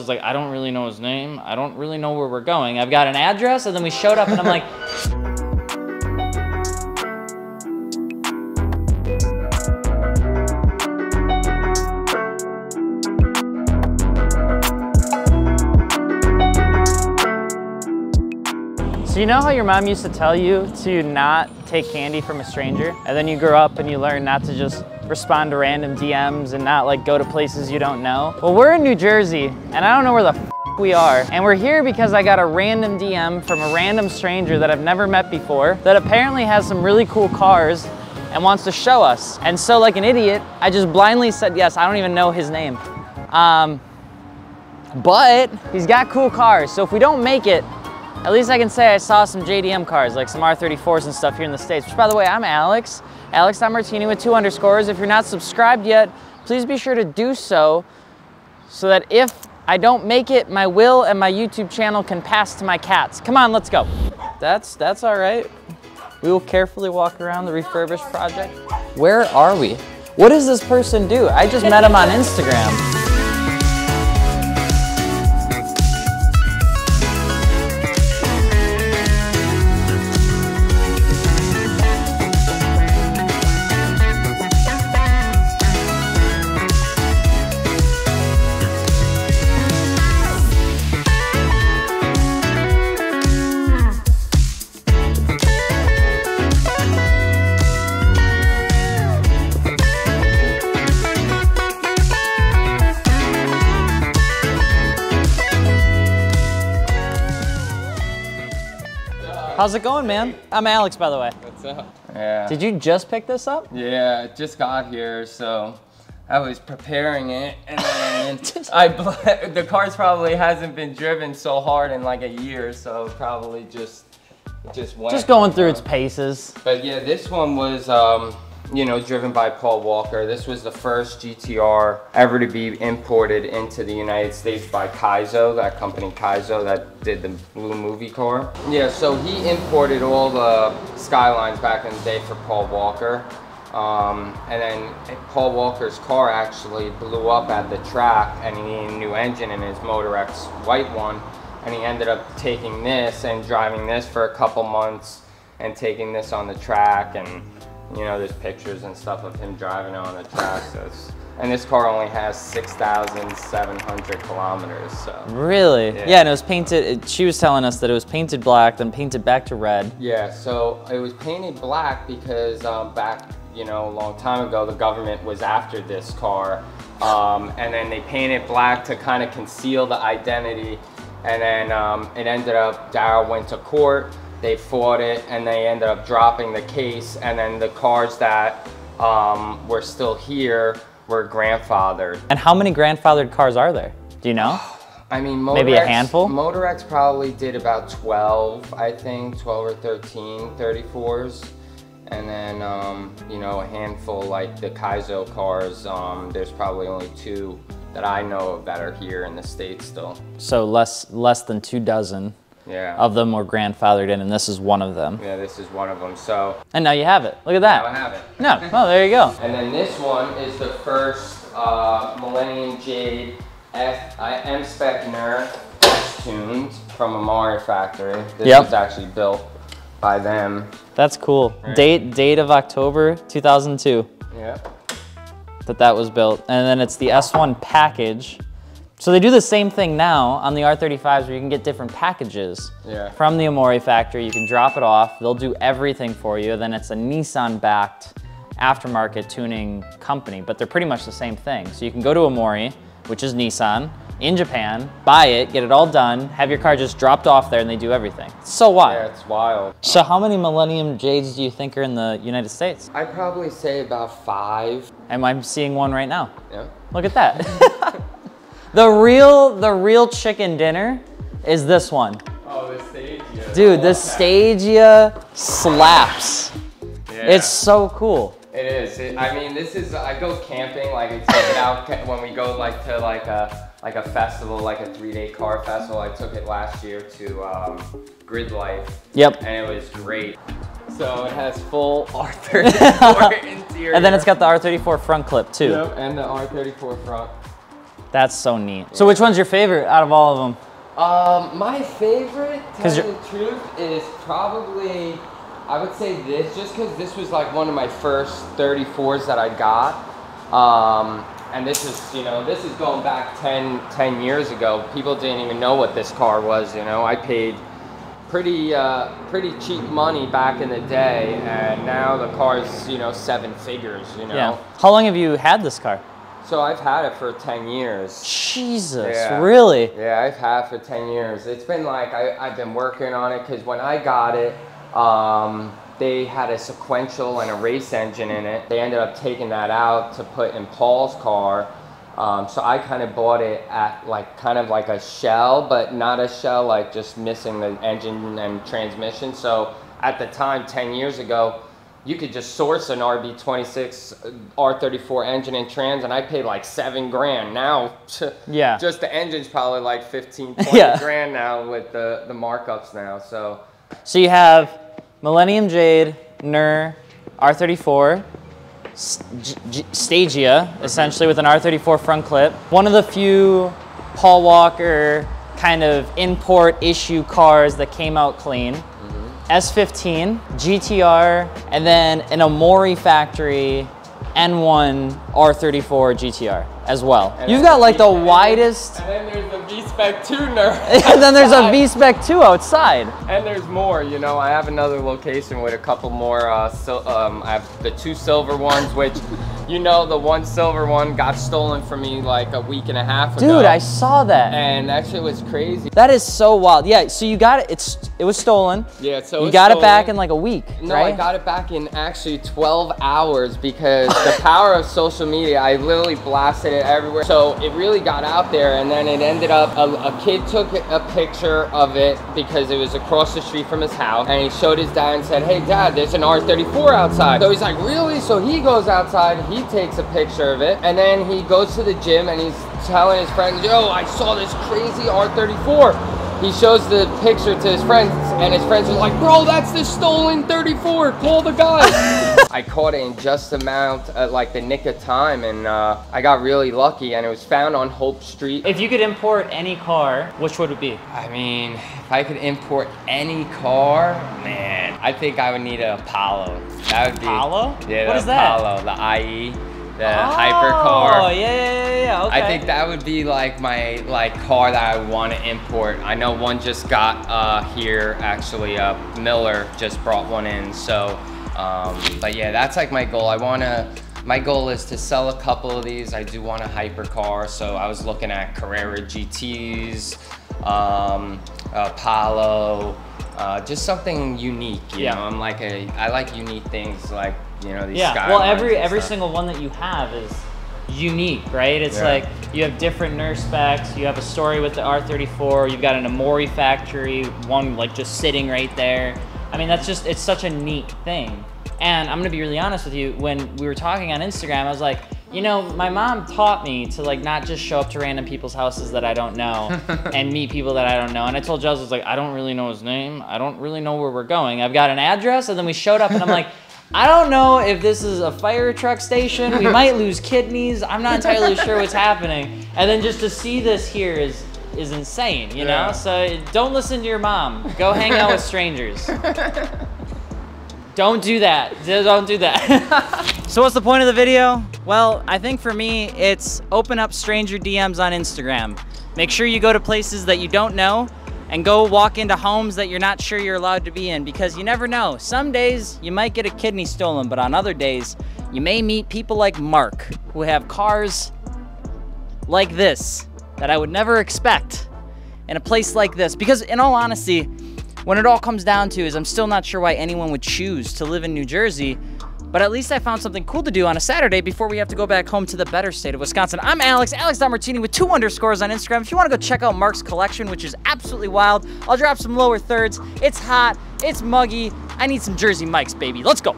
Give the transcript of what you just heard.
was like, I don't really know his name. I don't really know where we're going. I've got an address, and then we showed up and I'm like, so you know how your mom used to tell you to not take candy from a stranger? And then you grow up and you learn not to just respond to random DMs and not like go to places you don't know? Well, we're in New Jersey and I don't know where the f we are. And we're here because I got a random DM from a random stranger that I've never met before that apparently has some really cool cars and wants to show us. And so like an idiot, I just blindly said yes. I don't even know his name. But he's got cool cars. So if we don't make it, at least I can say I saw some JDM cars, like some R34s and stuff here in the States, which by the way, I'm Alex. AlexMartini with 2 underscores. If you're not subscribed yet, please be sure to do so that if I don't make it, my will and my YouTube channel can pass to my cats. Come on, let's go. That's all right. We will carefully walk around the refurbished project. Where are we? What does this person do? I just met him on Instagram. How's it going, man? I'm Alex, by the way. What's up? Yeah. Did you just pick this up? Yeah, it just got here, so I was preparing it, and then the car's probably hasn't been driven so hard in like a year, so probably just went. Just going through its paces. But yeah, this one was, you know, driven by Paul Walker. This was the first GTR ever to be imported into the United States by Kaizo, that company Kaizo that did the blue movie car. Yeah, so he imported all the Skylines back in the day for Paul Walker. And then Paul Walker's car actually blew up at the track and he needed a new engine in his Motor X white one. And he ended up taking this and driving this for a couple months and taking this on the track, and you know, there's pictures and stuff of him driving on the track. And this car only has 6,700 kilometers, so. Really? Yeah, and it was painted, she was telling us that it was painted black, then painted back to red. Yeah, so it was painted black because back, you know, a long time ago, the government was after this car. And then they painted black to kind of conceal the identity. And then it ended up, Darryl went to court, they fought it, and they ended up dropping the case, and then the cars that were still here were grandfathered. And how many grandfathered cars are there? Do you know? I mean, maybe a handful? Motor X probably did about 12, I think, 12 or 13 34s. And then, you know, a handful like the Kaizo cars, there's probably only 2 that I know of that are here in the States still. So less than 2 dozen. Yeah. Of them were grandfathered in, and this is one of them. Yeah, this is one of them, so. And now you have it. Look at that. Now I have it. No, well, there you go. And then this one is the first Millenium Jade M-Spec tuned from Amari factory. This was actually built by them. That's cool. Right. Date of October 2002. Yeah. That was built. And then it's the S1 package. So they do the same thing now on the R35s where you can get different packages from the Amari factory. You can drop it off. They'll do everything for you. Then it's a Nissan-backed aftermarket tuning company, but they're pretty much the same thing. So you can go to Amari, which is Nissan, in Japan, buy it, get it all done, have your car just dropped off there, and they do everything. It's so wild. Yeah, it's wild. So how many Millenium Jades do you think are in the United States? I'd probably say about 5. And I'm seeing one right now. Yeah. Look at that. The real chicken dinner is this one. Oh, the Stagea. Dude, the Stagea slaps. Yeah. It's so cool. It is. I mean, this is, I go camping, like I take it out when we go like to like a festival, like a 3-day car festival. I took it last year to Grid Life. Yep. And it was great. So it has full R34 interior. And then it's got the R34 front clip too. Yep, and the R34 front. That's so neat. So which one's your favorite out of all of them? My favorite, to tell you the truth, is probably, I would say this, just because this was like one of my first 34s that I got. And this is, you know, this is going back 10 years ago. People didn't even know what this car was, you know. I paid pretty cheap money back in the day, and now the car's, you know, 7 figures, you know. Yeah. How long have you had this car? So I've had it for 10 years. Jesus, yeah. Really? Yeah, I've had it for 10 years. It's been like, I've been working on it, because when I got it, they had a sequential and a race engine in it. They ended up taking that out to put in Paul's car. So I kind of bought it at like kind of like a shell, but not a shell, like just missing the engine and transmission. So at the time, 10 years ago, you could just source an RB26 R34 engine and trans, and I paid like $7 grand. Now, yeah, just the engine's probably like 15, 20 grand now with the markups now. So you have Millenium Jade, NER, R34, Stagea, essentially with an R34 front clip. One of the few Paul Walker kind of import issue cars that came out clean. S15, GTR, and then an Amori factory N1 R34 GTR as well. And you've got like the widest. And then there's the V-Spec 2 NER. And then there's a V-Spec 2 outside. And there's more, you know. I have another location with a couple more, I have the 2 silver ones, which, you know, the 1 silver one got stolen from me like a week and a half ago. Dude, I saw that. And that shit was crazy. That is so wild. Yeah, so you got it, it was stolen. Yeah, so you got it back in like a week, No, right? I got it back in actually 12 hours because the power of social media, I literally blasted it everywhere. So it really got out there, and then it ended up, a kid took a picture of it because it was across the street from his house, and he showed his dad and said, "Hey dad, there's an R34 outside." So he's like, "Really?" So he goes outside, he takes a picture of it, and then he goes to the gym and he's telling his friends, "Yo, I saw this crazy R34." He shows the picture to his friends, and his friends are like, "Bro, that's the stolen 34, call the guy." I caught it in just like the nick of time, and I got really lucky, and it was found on Hope Street. If you could import any car, which would it be? I mean, if I could import any car, man, I think I would need an Apollo. That would be Apollo? Yeah, what the is that? Apollo, the IE. The hypercar. Oh, yeah, okay. I think that would be like my car that I want to import. I know one just got here, actually, Miller just brought one in, so, but yeah, that's like my goal. My goal is to sell a couple of these. I do want a hypercar, so I was looking at Carrera GTs, Apollo, just something unique, you know? I like unique things, like, you know, these Skylines. Well, every single one that you have is unique, right? It's like you have different NER specs, you have a story with the R34, you've got an Amori factory, one like just sitting right there. I mean, that's just, it's such a neat thing. And I'm gonna be really honest with you, when we were talking on Instagram, I was like, you know, my mom taught me to like not just show up to random people's houses that I don't know and meet people that I don't know. And I told Giles, I was like, I don't really know his name. I don't really know where we're going. I've got an address. And then we showed up and I'm like, I don't know if this is a fire truck station. We might lose kidneys. I'm not entirely sure what's happening. And then just to see this here is insane, you know? So don't listen to your mom. Go hang out with strangers. Don't do that. Don't do that. So what's the point of the video? Well, I think for me, it's open up stranger DMs on Instagram. Make sure you go to places that you don't know and go walk into homes that you're not sure you're allowed to be in, because you never know. Some days you might get a kidney stolen, but on other days you may meet people like Mark who have cars like this that I would never expect in a place like this. Because in all honesty, when it all comes down to is I'm still not sure why anyone would choose to live in New Jersey, but at least I found something cool to do on a Saturday before we have to go back home to the better state of Wisconsin. I'm Alex, Alex.Martini with 2 underscores on Instagram. If you want to go check out Mark's collection, which is absolutely wild, I'll drop some lower thirds. It's hot, it's muggy, I need some Jersey mics, baby. Let's go.